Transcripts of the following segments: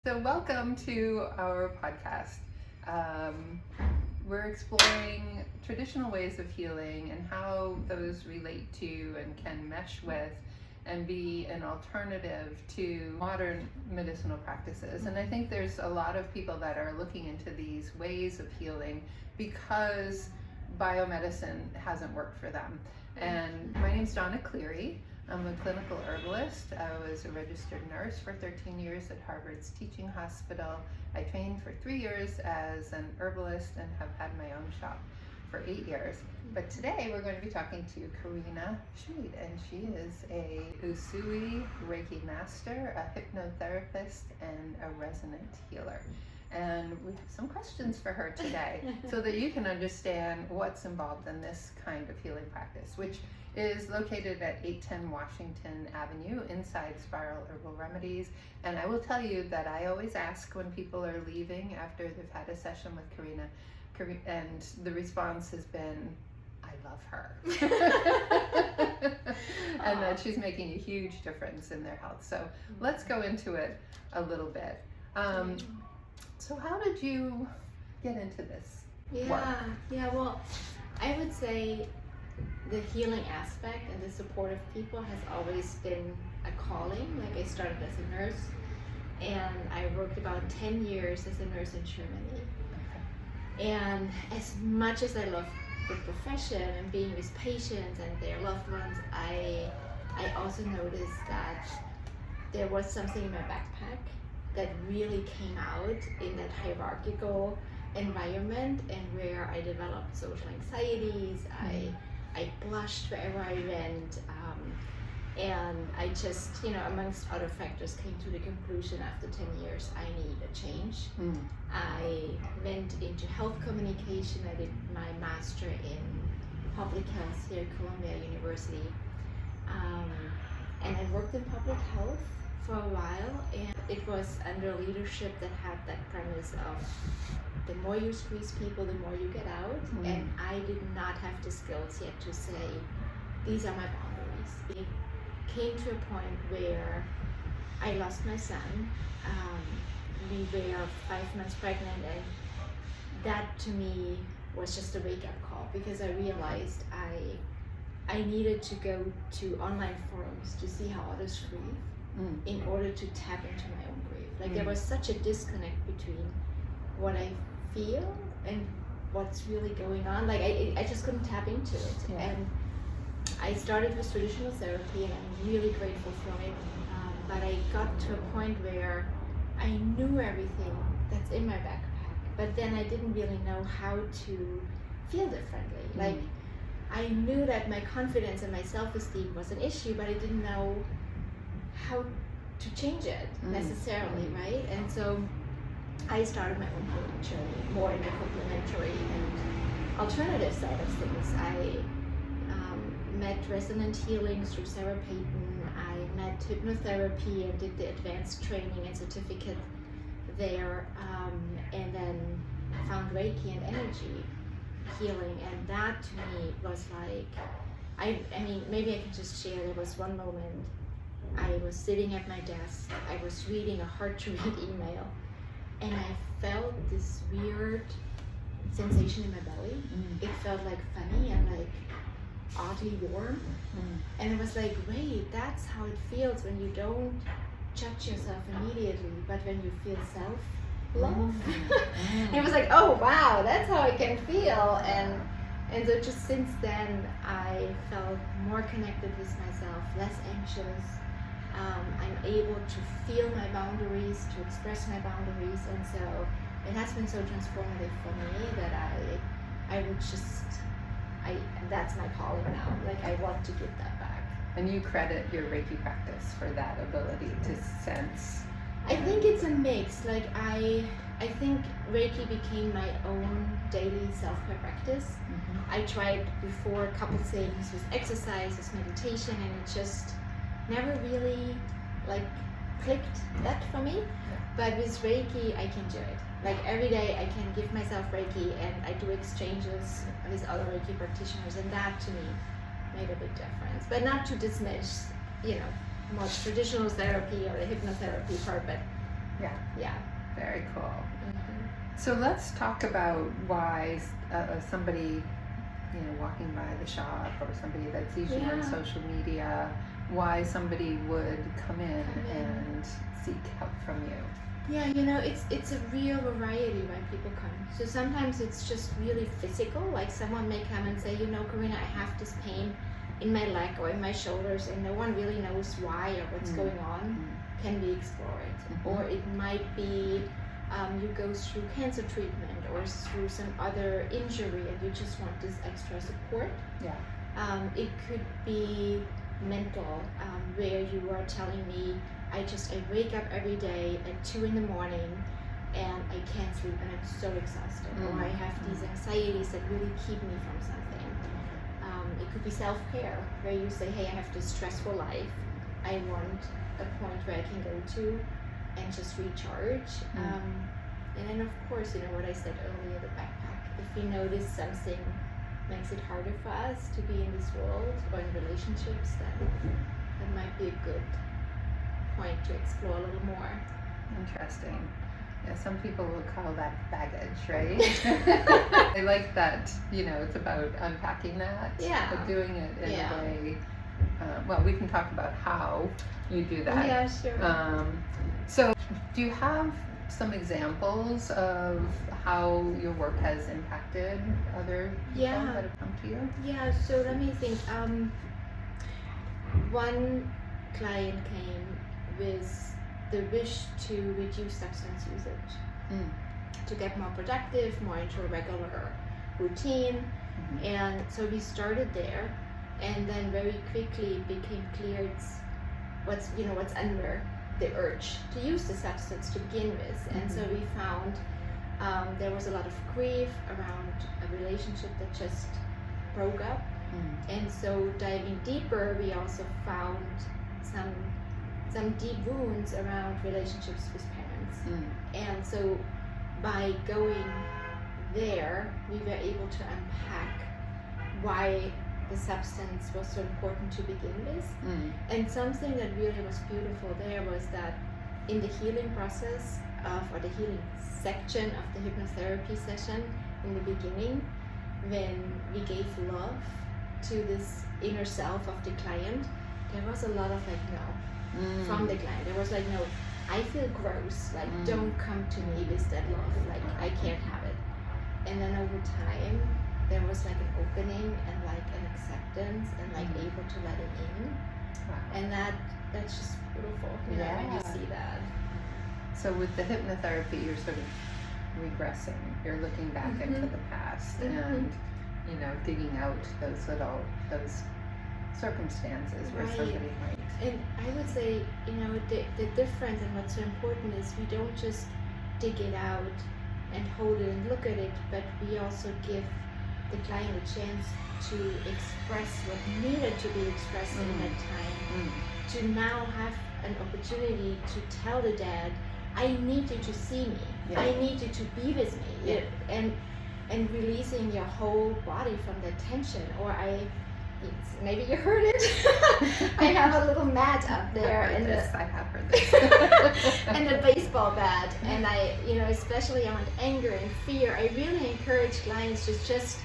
So welcome to our podcast. We're exploring traditional ways of healing and how those relate to and can mesh with and be an alternative to modern medicinal practices. And I think there's a lot of people that are looking into these ways of healing because biomedicine hasn't worked for them. And my name's Donna Cleary. I'm a clinical herbalist. I was a registered nurse for 13 years at Harvard's teaching hospital. I trained for 3 years as an herbalist and have had my own shop for 8 years. But today we're going to be talking to Carina Schmid, and she is a Usui Reiki master, a hypnotherapist, and a resonant healer. And we have some questions for her today so that you can understand what's involved in this kind of healing practice, which is located at 810 Washington Avenue inside Spiral Herbal Remedies. And I will tell you that I always ask when people are leaving after they've had a session with Carina, and the response has been, I love her. And that she's making a huge difference in their health. So let's go into it a little bit. So how did you get into this work? Well, I would say the healing aspect and the support of people has always been a calling. Like I started as a nurse and I worked about 10 years as a nurse in Germany. Okay. And as much as I love the profession and being with patients and their loved ones, I also noticed that there was something in my backpack that really came out in that hierarchical environment, and where I developed social anxieties. I blushed wherever I went, and I just, amongst other factors, came to the conclusion after 10 years I need a change. I went into health communication. I did my master in public health here at Columbia University, and I worked in public health for a while, and it was under leadership that had that premise of the more you squeeze people, the more you get out. And I did not have the skills yet to say, these are my boundaries. It came to a point where I lost my son. We were 5 months pregnant, and that to me was just a wake-up call, because I realized I needed to go to online forums to see how others grieve in order to tap into my own grief. Like there was such a disconnect between what I feel and what's really going on. Like I just couldn't tap into it. And I started with traditional therapy, and I'm really grateful for it. But I got to a point where I knew everything that's in my backpack, but then I didn't really know how to feel differently. Like I knew that my confidence and my self-esteem was an issue, but I didn't know how to change it necessarily, right? And so I started my own healing journey, more in the complementary and alternative side of things. I met resonant healing through Sarah Payton. I met hypnotherapy and did the advanced training and certificate there, and then found Reiki and energy healing. And that to me was like, I mean, maybe I can just share, there was one moment I was sitting at my desk, I was reading a hard-to-read email, and I felt this weird sensation in my belly. It felt like funny and like oddly warm. And I was like, wait, that's how it feels when you don't judge yourself immediately, but when you feel self-love. And it was like, oh wow, that's how I can feel. And so just since then, I felt more connected with myself, less anxious. I'm able to feel my boundaries, to express my boundaries, and so it has been so transformative for me that I would just, that's my calling now. Like I want to give that back. And you credit your Reiki practice for that ability to sense. I think it's a mix. Like I think Reiki became my own daily self-care practice. I tried before a couple things with exercise, with meditation, and it just never really like clicked that for me. But with Reiki I can do it. Like every day I can give myself Reiki, and I do exchanges with other Reiki practitioners, and that to me made a big difference. But not to dismiss, much traditional therapy or the hypnotherapy part, but Yeah. Yeah. Very cool. Mm-hmm. So let's talk about why somebody, walking by the shop, or somebody that sees you on social media, why somebody would come in and seek help from you. Yeah, it's a real variety why people come. So sometimes it's just really physical, like someone may come and say, Carina, I have this pain in my leg or in my shoulders, and no one really knows why or what's going on. Can we explore it? Or it might be you go through cancer treatment or through some other injury and you just want this extra support. Yeah. It could be mental, where you are telling me, I wake up every day at 2 a.m. and I can't sleep and I'm so exhausted. Or I have these anxieties that really keep me from something. It could be self-care, where you say, hey, I have this stressful life. I want a point where I can go to and just recharge. And then of course, what I said earlier, the backpack. If we notice something makes it harder for us to be in this world or in relationships, then that might be a good point to explore a little more. Interesting. Yeah, some people will call that baggage, right? I like that, it's about unpacking that, but doing it in a way. Well, we can talk about how you do that. Yeah, sure. So, do you have some examples of how your work has impacted other people that have come to you? Yeah, so let me think. One client came with the wish to reduce substance usage, to get more productive, more into a regular routine. And so we started there, and then very quickly it became clear what's under the urge to use the substance to begin with. And so we found there was a lot of grief around a relationship that just broke up. And so diving deeper, we also found some deep wounds around relationships with parents. And so by going there, we were able to unpack why the substance was so important to begin with. And something that really was beautiful there was that in the healing process or the healing section of the hypnotherapy session in the beginning, when we gave love to this inner self of the client, there was a lot of no from the client. There was no, I feel gross, don't come to me with that love, I can't have it. And then over time there was an opening and an acceptance and able to let it in. And that's just beautiful, when you see that. So with the hypnotherapy, you're sort of regressing, you're looking back into the past and digging out those circumstances where somebody might. And I would say, the difference and what's so important is we don't just dig it out and hold it and look at it, but we also give the client a chance to express what needed to be expressed in that time. To now have an opportunity to tell the dad, I need you to see me. I need you to be with me. And releasing your whole body from the tension. Or maybe you heard it. I have a little mat up there. I have heard this. And a baseball bat. And I, especially on anger and fear, I really encourage clients to just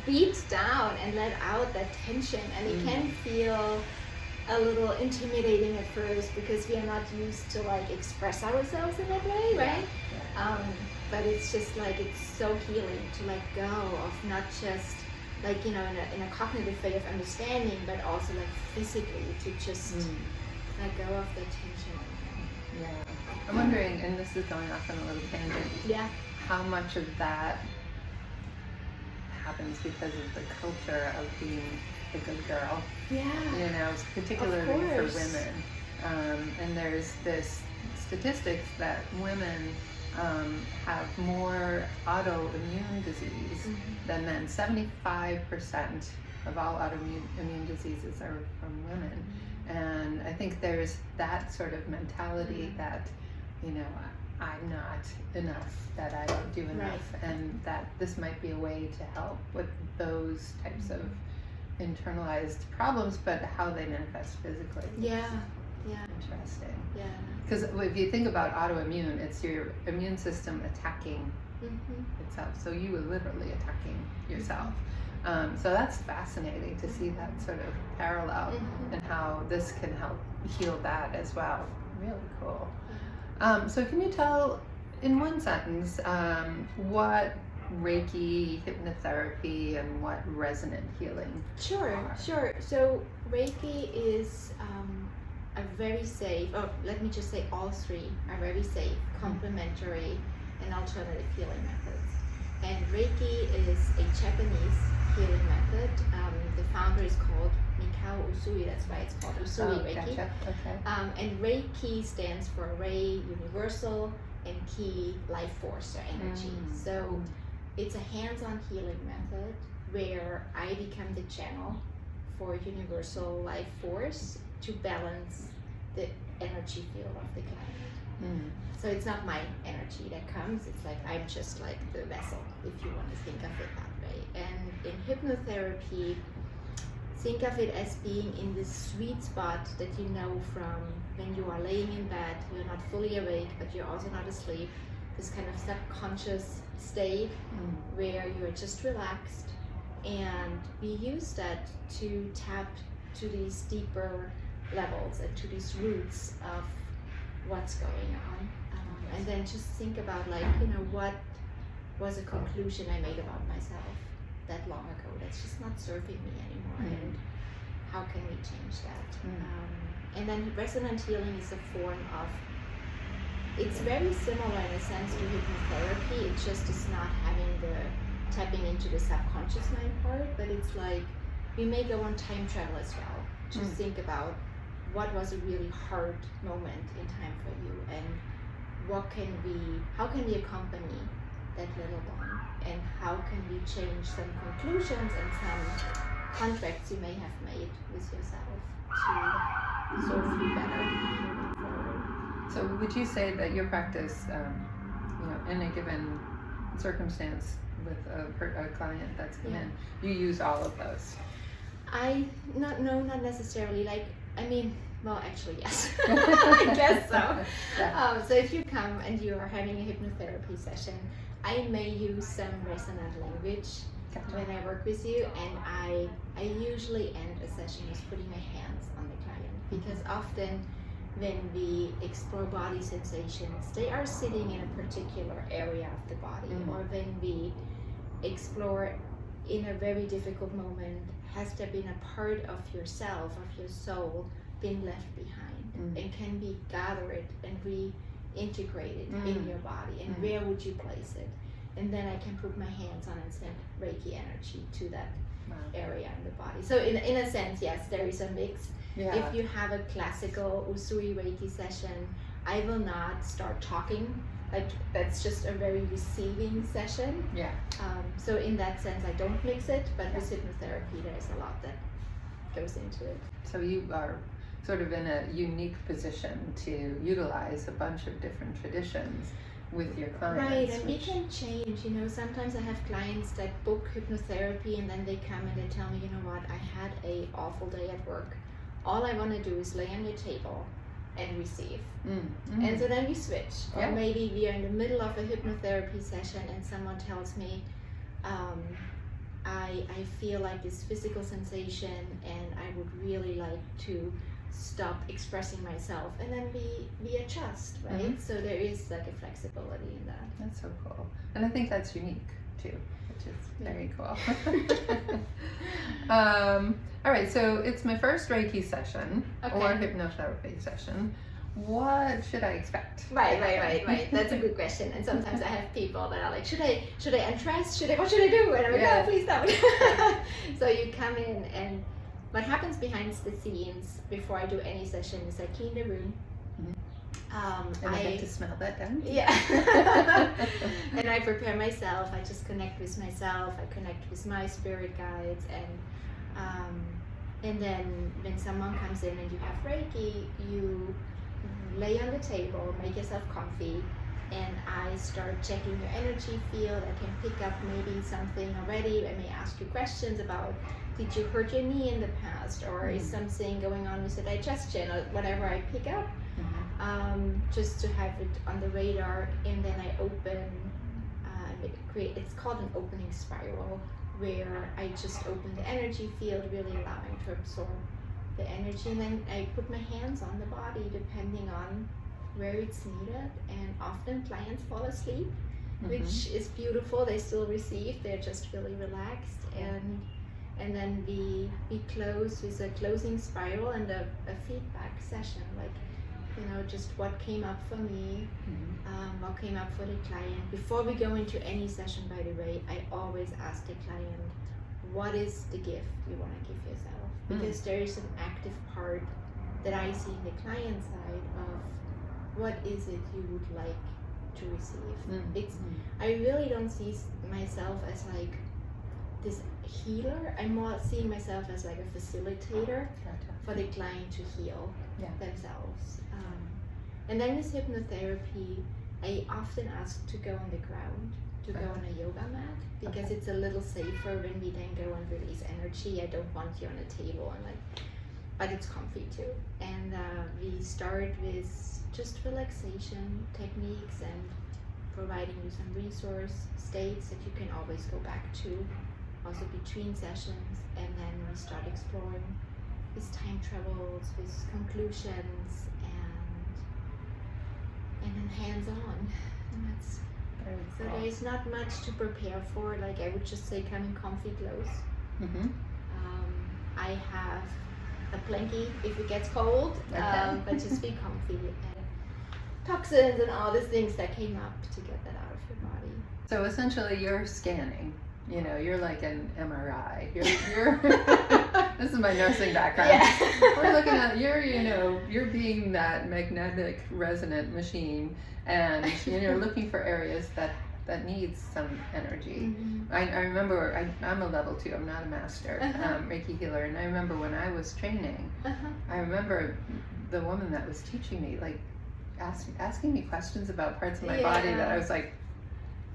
beat down and let out that tension. And it can feel a little intimidating at first because we are not used to express ourselves in that way, right? But it's just it's so healing to let go of not just in a cognitive way of understanding, but also physically to just let go of the tension. Yeah, I'm wondering, and this is going off on a little tangent. How much of that happens because of the culture of being the good girl? Particularly for women. And there's this statistics that women have more autoimmune disease than men. 75% of all autoimmune diseases are from women. And I think there's that sort of mentality that, I'm not enough, that I don't do enough, and that this might be a way to help with those types of internalized problems, but how they manifest physically. Yeah. Interesting. Yeah. because if you think about autoimmune, it's your immune system attacking itself. So you were literally attacking yourself. So that's fascinating to see that sort of parallel and how this can help heal that as well. Really cool. So can you tell in one sentence what Reiki, hypnotherapy, and what resonant healing are? Sure. So Reiki is a very safe, let me just say all three are very safe, complementary, and alternative healing methods. And Reiki is a Japanese healing method. The founder is called Mikao Usui, that's why it's called Usui Reiki. Gotcha. Okay. And Reiki stands for Rei, universal, and Ki, life force or energy. So it's a hands-on healing method where I become the channel for universal life force to balance the energy field of the client. So it's not my energy that comes, it's like I'm just like the vessel, if you want to think of it that way. And in hypnotherapy, think of it as being in this sweet spot that you know from when you are laying in bed, you're not fully awake, but you're also not asleep, this kind of subconscious state where you're just relaxed, and we use that to tap to these deeper levels and to these roots of what's going on, and then just think about what was a conclusion I made about myself that long ago that's just not serving me anymore, and how can we change that? And then resonant healing is a form of, it's very similar in a sense to hypnotherapy, it just is not having the tapping into the subconscious mind part, but it's like we may go on time travel as well to think about what was a really hard moment in time for you, and how can we accompany that little one, and how can we change some conclusions and some contracts you may have made with yourself to serve you better moving forward. So would you say that your practice, in a given circumstance with a client that's come in, you use all of those? Not necessarily. Well, actually, yes. I guess so. Yeah. So if you come and you are having a hypnotherapy session, I may use some resonant language when I work with you, and I usually end a session with putting my hands on the client, because often when we explore body sensations, they are sitting in a particular area of the body, or when we explore in a very difficult moment, has there been a part of yourself, of your soul, been left behind, and can be gathered and reintegrated in your body, and where would you place it? And then I can put my hands on and send Reiki energy to that area in the body. So in a sense, yes, there is a mix. Yeah. If you have a classical Usui Reiki session, I will not start talking. Like, that's just a very receiving session. Yeah. So in that sense, I don't mix it, but with hypnotherapy, there's a lot that goes into it. So you are sort of in a unique position to utilize a bunch of different traditions with your clients. Right, and we can change. Sometimes I have clients that book hypnotherapy, and then they come and they tell me, you know what, I had an awful day at work. All I want to do is lay on your table and receive. And so then we switch. Or maybe we are in the middle of a hypnotherapy session and someone tells me, I feel like this physical sensation, and I would really like to stop expressing myself, and then we adjust, right? So there is like a flexibility in that. That's so cool, and I think that's unique too, which is very cool. All right, so it's my first Reiki session or hypnotherapy session. What should I expect? Right. That's a good question. And sometimes I have people that are like, should I undress? What should I do? And I'm like, no, please don't. So you come in, and what happens behind the scenes before I do any session is I clean the room. And I get to smell that down. Yeah. And I prepare myself. I just connect with myself. I connect with my spirit guides, and then when someone comes in and you have Reiki, you lay on the table, make yourself comfy, and I start checking your energy field. I can pick up maybe something already. I may ask you questions about, did you hurt your knee in the past, or is something going on with the digestion, or whatever I pick up. just to have it on the radar, and then I open, it's called an opening spiral, where I just open the energy field, really allowing to absorb the energy, and then I put my hands on the body depending on where it's needed, and often clients fall asleep, which is beautiful. They still receive, they're just really relaxed, and then we close with a closing spiral and a feedback session, like, you know, just what came up for me, what came up for the client. Before we go into any session, by the way, I always ask the client, what is the gift you want to give yourself? Because there is an active part that I see in the client side of what is it you would like to receive. I really don't see myself as like this healer. I'm more seeing myself as like a facilitator for the client to heal themselves. And then with hypnotherapy, I often ask to go on the ground, to go on a yoga mat, because it's a little safer when we then go and release energy. I don't want you on a table, and but it's comfy too. And we start with just relaxation techniques and providing you some resource states that you can always go back to, also between sessions, and then we start exploring with time travels, with conclusions, and then hands-on. And that's so there's not much to prepare for. Like, I would just say come in comfy clothes. I have a blankie if it gets cold, but just be comfy. And toxins and all these things that came up to get that out of your body. So essentially you're scanning, you know, you're like an MRI. You're this is my nursing background. We're looking at, you're being that magnetic resonant machine, and you're looking for areas that needs some energy. I remember, I'm a level 2, I'm not a master Reiki healer, and I remember when I was training, I remember the woman that was teaching me, like, asking me questions about parts of my body that I was like,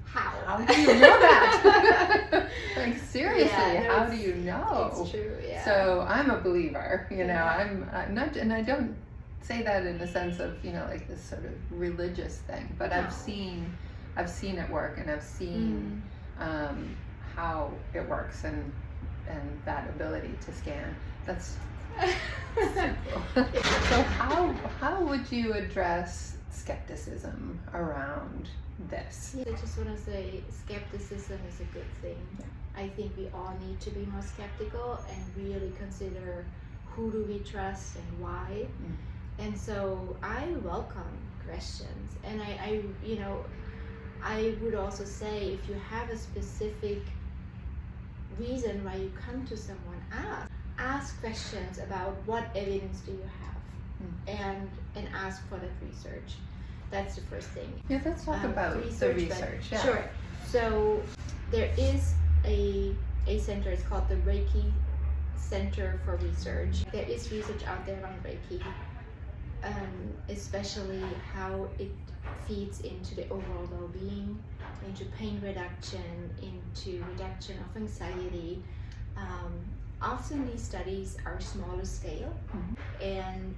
how do you know that? Like, seriously, how do you know? It's true, So I'm a believer, I'm not, and I don't say that in the sense of, like this sort of religious thing, but I've seen it work, and I've seen how it works, and that ability to scan. That's simple. So how would you address skepticism around this? I just want to say skepticism is a good thing. I think we all need to be more skeptical and really consider who do we trust and why. And so I welcome questions, and I would also say, if you have a specific reason why you come to someone, ask questions about what evidence do you have, and ask for that research. That's the first thing. Yeah, let's talk about the research. Sure. So there is a center, it's called the Reiki Center for Research. There is research out there on Reiki, especially how it feeds into the overall well-being, into pain reduction, into reduction of anxiety. Often these studies are smaller scale, and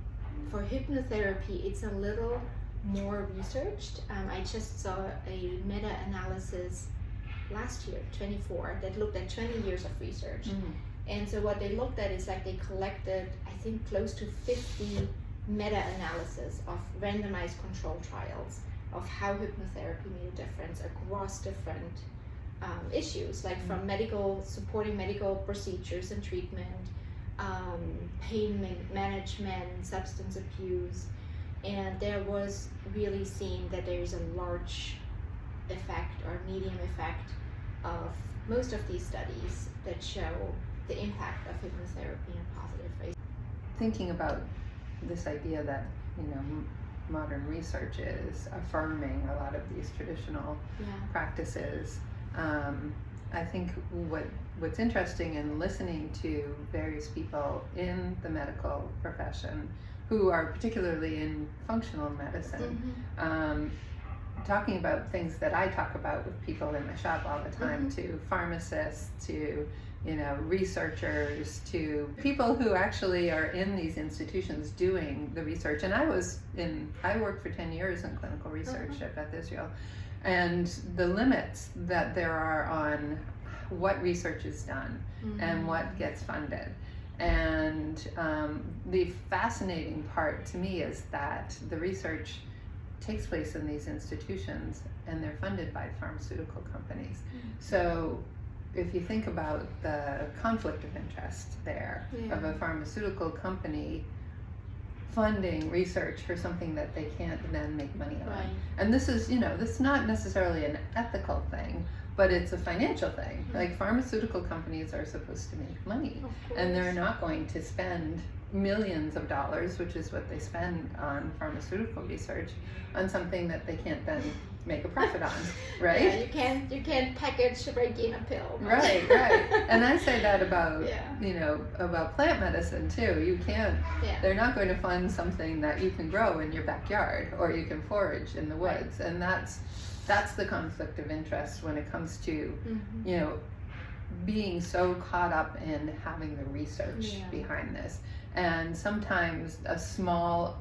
for hypnotherapy it's a little more researched. I just saw a meta-analysis last year, 24, that looked at 20 years of research. And so what they looked at is, like, they collected, I think, close to 50 meta-analysis of randomized control trials of how hypnotherapy made a difference across different issues, like from supporting medical procedures and treatment, pain management, substance abuse. And there was really seen that there is a large effect or medium effect of most of these studies that show the impact of hypnotherapy in a positive way. Thinking about this idea that, modern research is affirming a lot of these traditional practices, I think what's interesting in listening to various people in the medical profession who are particularly in functional medicine, talking about things that I talk about with people in my shop all the time, to pharmacists, to researchers to people who actually are in these institutions doing the research. And I worked for 10 years in clinical research at Beth Israel, and the limits that there are on what research is done and what gets funded. And the fascinating part to me is that the research takes place in these institutions and they're funded by pharmaceutical companies. So if you think about the conflict of interest there of a pharmaceutical company funding research for something that they can't then make money on. Right. And this is not necessarily an ethical thing, but it's a financial thing. Like pharmaceutical companies are supposed to make money, and they're not going to spend millions of dollars, which is what they spend on pharmaceutical research, on something that they can't then make a profit on, right? Yeah, you can't package Reiki in a pill. Right. And I say that about about plant medicine too. You can't. They're not going to fund something that you can grow in your backyard or you can forage in the woods, and that's the conflict of interest when it comes to being so caught up in having the research behind this. And sometimes a small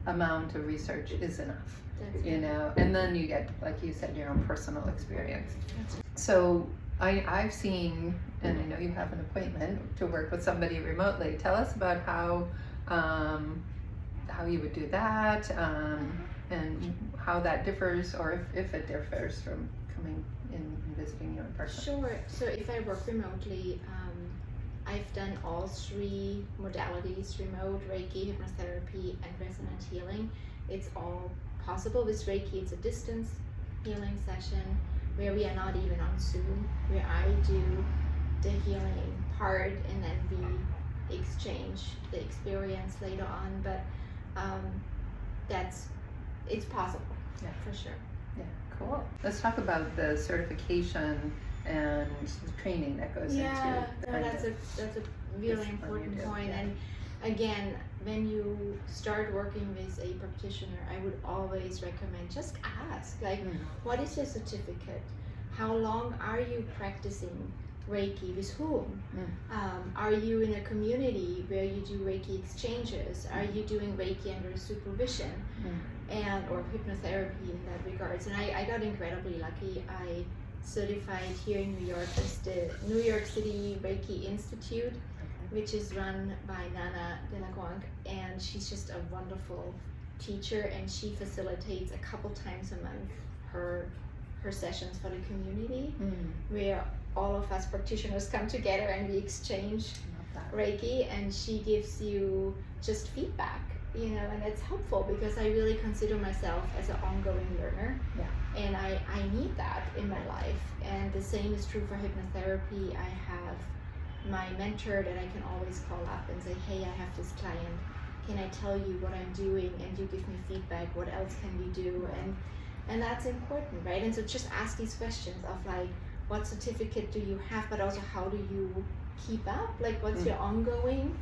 amount of research is enough, and then you get, like you said, your own personal experience. So I've seen, and I know you have an appointment to work with somebody remotely. Tell us about how you would do that, and how that differs, or if it differs from coming in and visiting you in person. Sure. So if I work remotely, I've done all 3 modalities: remote, Reiki, hypnotherapy, and resonant healing. It's all possible. With Reiki, it's a distance healing session where we are not even on Zoom, where I do the healing part and then we exchange the experience later on. But it's possible, for sure. Yeah, cool. Let's talk about the certification and the training that goes into it. That's a really important point. And again, when you start working with a practitioner, I would always recommend just ask, like, what is your certificate? How long are you practicing Reiki? With whom? Are you in a community where you do Reiki exchanges? Are you doing Reiki under supervision? Or hypnotherapy in that regards? And I got incredibly lucky. I certified here in New York as the New York City Reiki Institute, which is run by Nana de la Guanc, and she's just a wonderful teacher, and she facilitates a couple times a month her sessions for the community, where all of us practitioners come together and we exchange Reiki, and she gives you just feedback, and it's helpful because I really consider myself as an ongoing learner. And I need that in my life. And the same is true for hypnotherapy. I have my mentor that I can always call up and say, hey, I have this client. Can I tell you what I'm doing? And you give me feedback. What else can we do? And that's important, right? And so just ask these questions of like, what certificate do you have? But also, how do you keep up? Like, what's your ongoing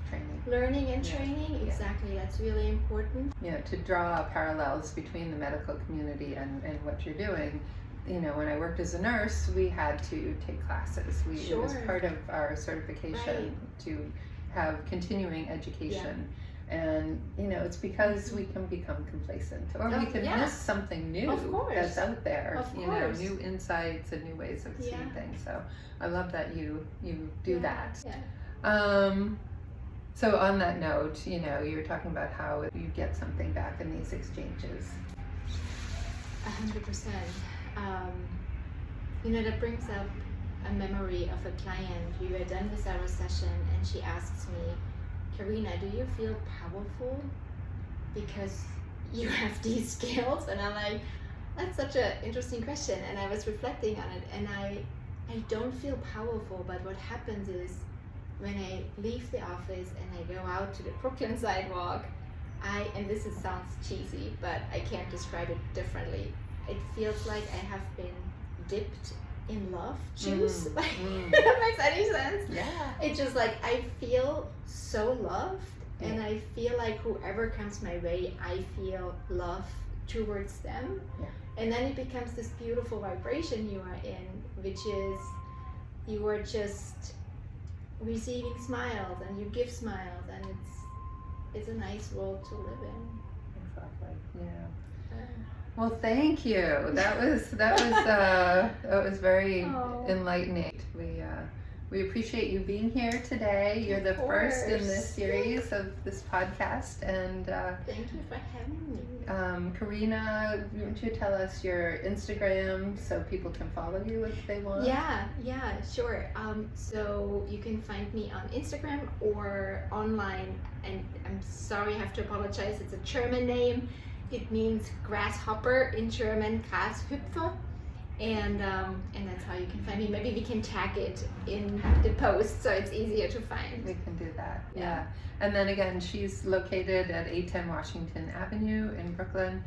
learning and training? Exactly, that's really important. To draw parallels between the medical community and what you're doing. When I worked as a nurse, we had to take classes. It was part of our certification to have continuing education. And it's because we can become complacent, or we can miss something new that's out there. New insights and new ways of seeing things. So I love that you do that. So on that note, you were talking about how you get something back in these exchanges. 100%. That brings up a memory of a client. We were done with our session, and she asks me, Carina, do you feel powerful because you have these skills? And I'm like, that's such an interesting question. And I was reflecting on it, and I don't feel powerful, but what happens is when I leave the office and I go out to the Brooklyn sidewalk, and this sounds cheesy, but I can't describe it differently. It feels like I have been dipped in love juice. If that makes any sense. It's just like I feel so loved, and I feel like whoever comes my way, I feel love towards them. And then it becomes this beautiful vibration you are in, which is you are just receiving smiles and you give smiles, and it's a nice world to live in. Exactly. Yeah. Well, thank you. That was very enlightening. We appreciate you being here today. You're the first in this series of this podcast, and thank you for having me. Carina, would you tell us your Instagram so people can follow you if they want? Yeah, sure. So you can find me on Instagram or online, and I'm sorry, I have to apologize. It's a German name. It means grasshopper in German, Grashüpfer, and that's how you can find me. Maybe we can tag it in the post so it's easier to find. We can do that. Yeah. And then again, she's located at 810 Washington Avenue in Brooklyn,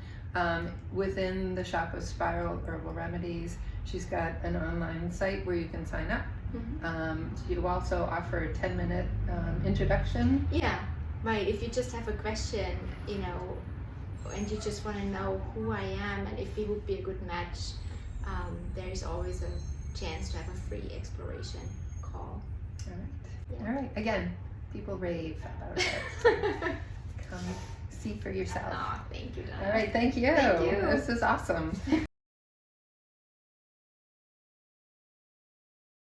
within the shop of Spiral Herbal Remedies. She's got an online site where you can sign up. You also offer a 10-minute introduction. Yeah, right. If you just have a question, and you just want to know who I am and if we would be a good match, there is always a chance to have a free exploration call. All right. Yeah. All right. Again, people rave about it. Come see for yourself. Oh, thank you, Donna. All right. Thank you. Thank you. This is awesome.